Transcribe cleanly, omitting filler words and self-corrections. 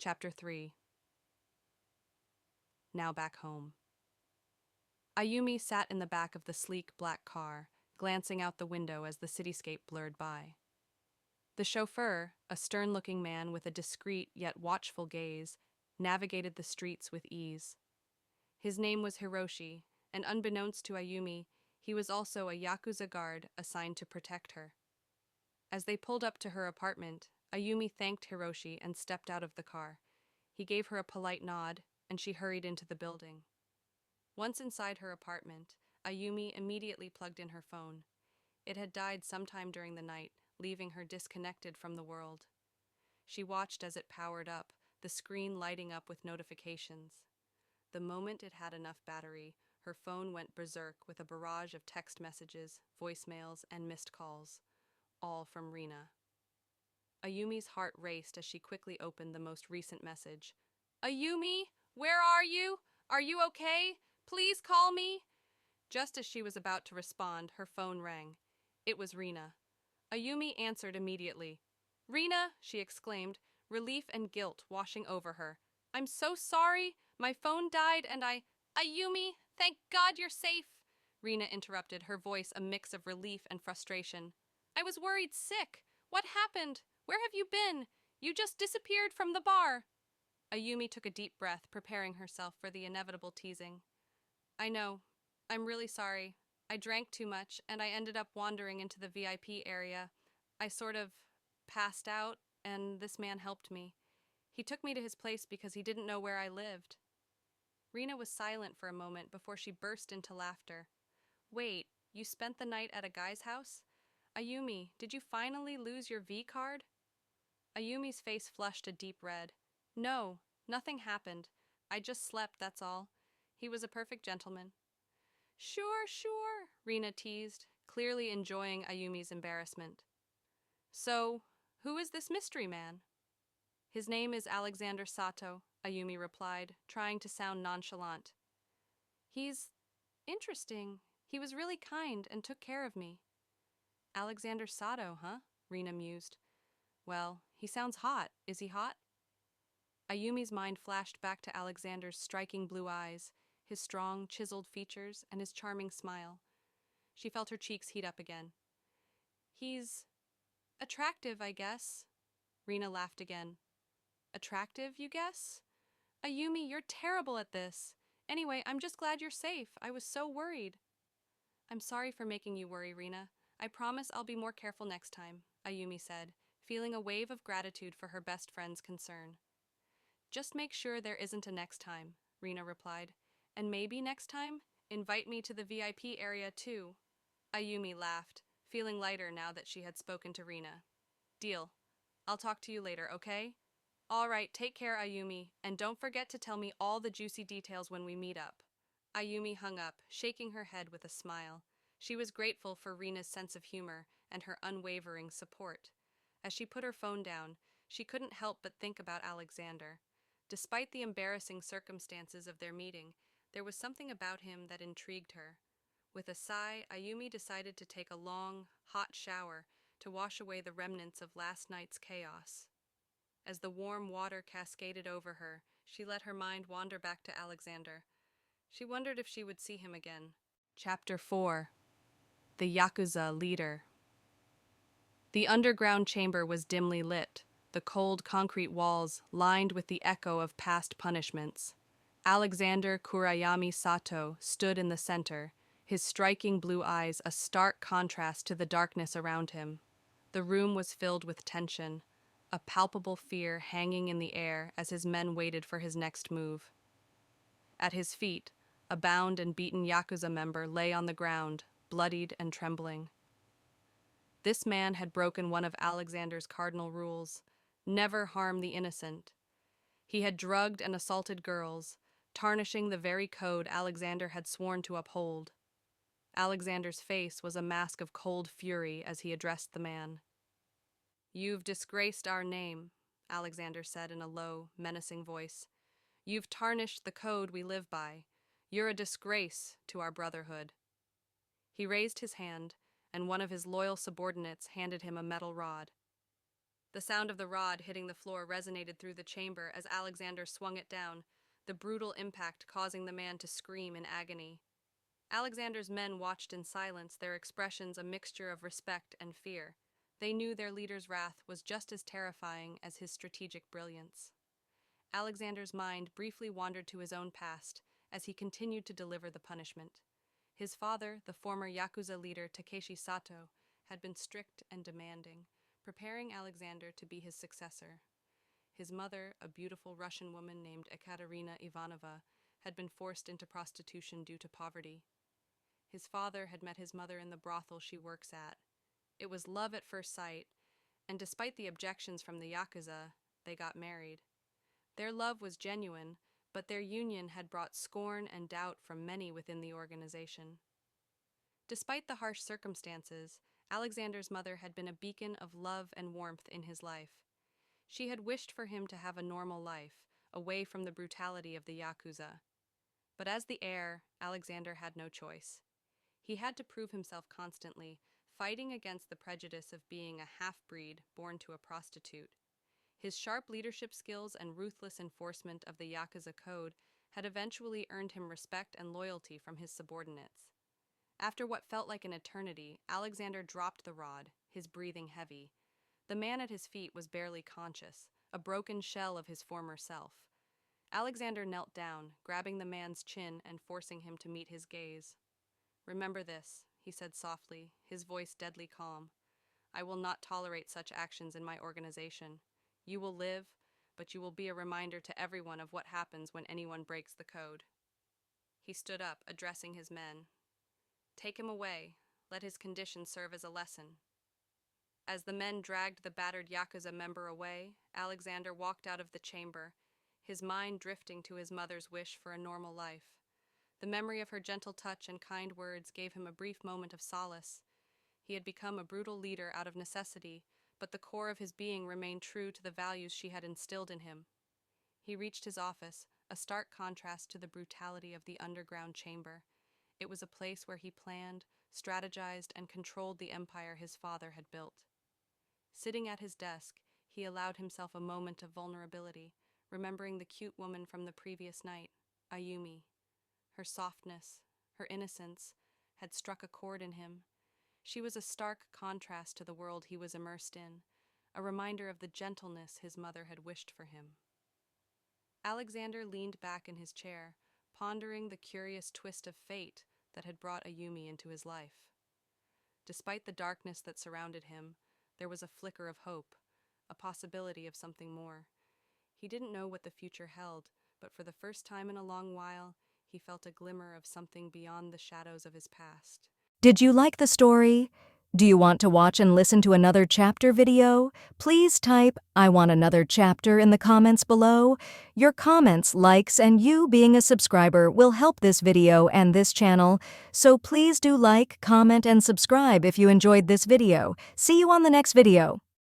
Chapter 3. Now back home. Ayumi sat in the back of the sleek black car, glancing out the window as the cityscape blurred by. The chauffeur, a stern-looking man with a discreet yet watchful gaze, navigated the streets with ease. His name was Hiroshi, and unbeknownst to Ayumi, he was also a yakuza guard assigned to protect her. As they pulled up to her apartment, Ayumi thanked Hiroshi and stepped out of the car. He gave her a polite nod, and she hurried into the building. Once inside her apartment, Ayumi immediately plugged in her phone. It had died sometime during the night, leaving her disconnected from the world. She watched as it powered up, the screen lighting up with notifications. The moment it had enough battery, her phone went berserk with a barrage of text messages, voicemails, and missed calls, all from Rina. Ayumi's heart raced as she quickly opened the most recent message. "Ayumi, where are you? Are you okay? Please call me." Just as she was about to respond, her phone rang. It was Rina. Ayumi answered immediately. "Rina," she exclaimed, relief and guilt washing over her. "I'm so sorry. My phone died and Ayumi, thank God you're safe," Rina interrupted, her voice a mix of relief and frustration. "I was worried sick. What happened? Where have you been? You just disappeared from the bar." Ayumi took a deep breath, preparing herself for the inevitable teasing. "I know. I'm really sorry. I drank too much, and I ended up wandering into the VIP area. I sort of passed out, and this man helped me. He took me to his place because he didn't know where I lived." Rina was silent for a moment before she burst into laughter. "Wait, you spent the night at a guy's house? Ayumi, did you finally lose your V card?" Ayumi's face flushed a deep red. "No, nothing happened. I just slept, that's all. He was a perfect gentleman." Sure, Rina teased, clearly enjoying Ayumi's embarrassment. "So, who is this mystery man?" "His name is Alexander Sato," Ayumi replied, trying to sound nonchalant. "He's interesting. He was really kind and took care of me." "Alexander Sato, huh?" Rina mused. "Well, he sounds hot. Is he hot?" Ayumi's mind flashed back to Alexander's striking blue eyes, his strong, chiseled features, and his charming smile. She felt her cheeks heat up again. "He's attractive, I guess." Rina laughed again. "Attractive, you guess? Ayumi, you're terrible at this. Anyway, I'm just glad you're safe. I was so worried." "I'm sorry for making you worry, Rina. I promise I'll be more careful next time," Ayumi said, feeling a wave of gratitude for her best friend's concern. "Just make sure there isn't a next time," Rina replied. "And maybe next time, invite me to the VIP area too." Ayumi laughed, feeling lighter now that she had spoken to Rina. "Deal. I'll talk to you later, okay?" "All right, take care, Ayumi, and don't forget to tell me all the juicy details when we meet up." Ayumi hung up, shaking her head with a smile. She was grateful for Rina's sense of humor and her unwavering support. As she put her phone down, she couldn't help but think about Alexander. Despite the embarrassing circumstances of their meeting, there was something about him that intrigued her. With a sigh, Ayumi decided to take a long, hot shower to wash away the remnants of last night's chaos. As the warm water cascaded over her, she let her mind wander back to Alexander. She wondered if she would see him again. Chapter 4. The Yakuza Leader. The underground chamber was dimly lit, the cold concrete walls lined with the echo of past punishments. Alexander Kurayami Sato stood in the center, his striking blue eyes a stark contrast to the darkness around him. The room was filled with tension, a palpable fear hanging in the air as his men waited for his next move. At his feet, a bound and beaten Yakuza member lay on the ground, bloodied and trembling. This man had broken one of Alexander's cardinal rules: never harm the innocent. He had drugged and assaulted girls, tarnishing the very code Alexander had sworn to uphold. Alexander's face was a mask of cold fury as he addressed the man. "You've disgraced our name," Alexander said in a low, menacing voice. "You've tarnished the code we live by. You're a disgrace to our brotherhood." He raised his hand, and one of his loyal subordinates handed him a metal rod. The sound of the rod hitting the floor resonated through the chamber as Alexander swung it down, the brutal impact causing the man to scream in agony. Alexander's men watched in silence, their expressions a mixture of respect and fear. They knew their leader's wrath was just as terrifying as his strategic brilliance. Alexander's mind briefly wandered to his own past as he continued to deliver the punishment. His father, the former yakuza leader Takeshi Sato, had been strict and demanding, preparing Alexander to be his successor. His mother, a beautiful Russian woman named Ekaterina Ivanova, had been forced into prostitution due to poverty. His father had met his mother in the brothel she works at. It was love at first sight, and despite the objections from the yakuza, they got married. Their love was genuine, but their union had brought scorn and doubt from many within the organization. Despite the harsh circumstances, Alexander's mother had been a beacon of love and warmth in his life. She had wished for him to have a normal life, away from the brutality of the yakuza. But as the heir, Alexander had no choice. He had to prove himself constantly, fighting against the prejudice of being a half-breed born to a prostitute. His sharp leadership skills and ruthless enforcement of the yakuza code had eventually earned him respect and loyalty from his subordinates. After what felt like an eternity, Alexander dropped the rod, his breathing heavy. The man at his feet was barely conscious, a broken shell of his former self. Alexander knelt down, grabbing the man's chin and forcing him to meet his gaze. "Remember this," he said softly, his voice deadly calm. "I will not tolerate such actions in my organization. You will live, but you will be a reminder to everyone of what happens when anyone breaks the code." He stood up, addressing his men. "Take him away. Let his condition serve as a lesson." As the men dragged the battered yakuza member away, Alexander walked out of the chamber, his mind drifting to his mother's wish for a normal life. The memory of her gentle touch and kind words gave him a brief moment of solace. He had become a brutal leader out of necessity, but the core of his being remained true to the values she had instilled in him. He reached his office, a stark contrast to the brutality of the underground chamber. It was a place where he planned, strategized, and controlled the empire his father had built. Sitting at his desk, he allowed himself a moment of vulnerability, remembering the cute woman from the previous night, Ayumi. Her softness, her innocence, had struck a chord in him. She was a stark contrast to the world he was immersed in, a reminder of the gentleness his mother had wished for him. Alexander leaned back in his chair, pondering the curious twist of fate that had brought Ayumi into his life. Despite the darkness that surrounded him, there was a flicker of hope, a possibility of something more. He didn't know what the future held, but for the first time in a long while, he felt a glimmer of something beyond the shadows of his past. Did you like the story? Do you want to watch and listen to another chapter video? Please type "I want another chapter" in the comments below. Your comments, likes, and you being a subscriber will help this video and this channel. So please do like, comment, and subscribe if you enjoyed this video. See you on the next video.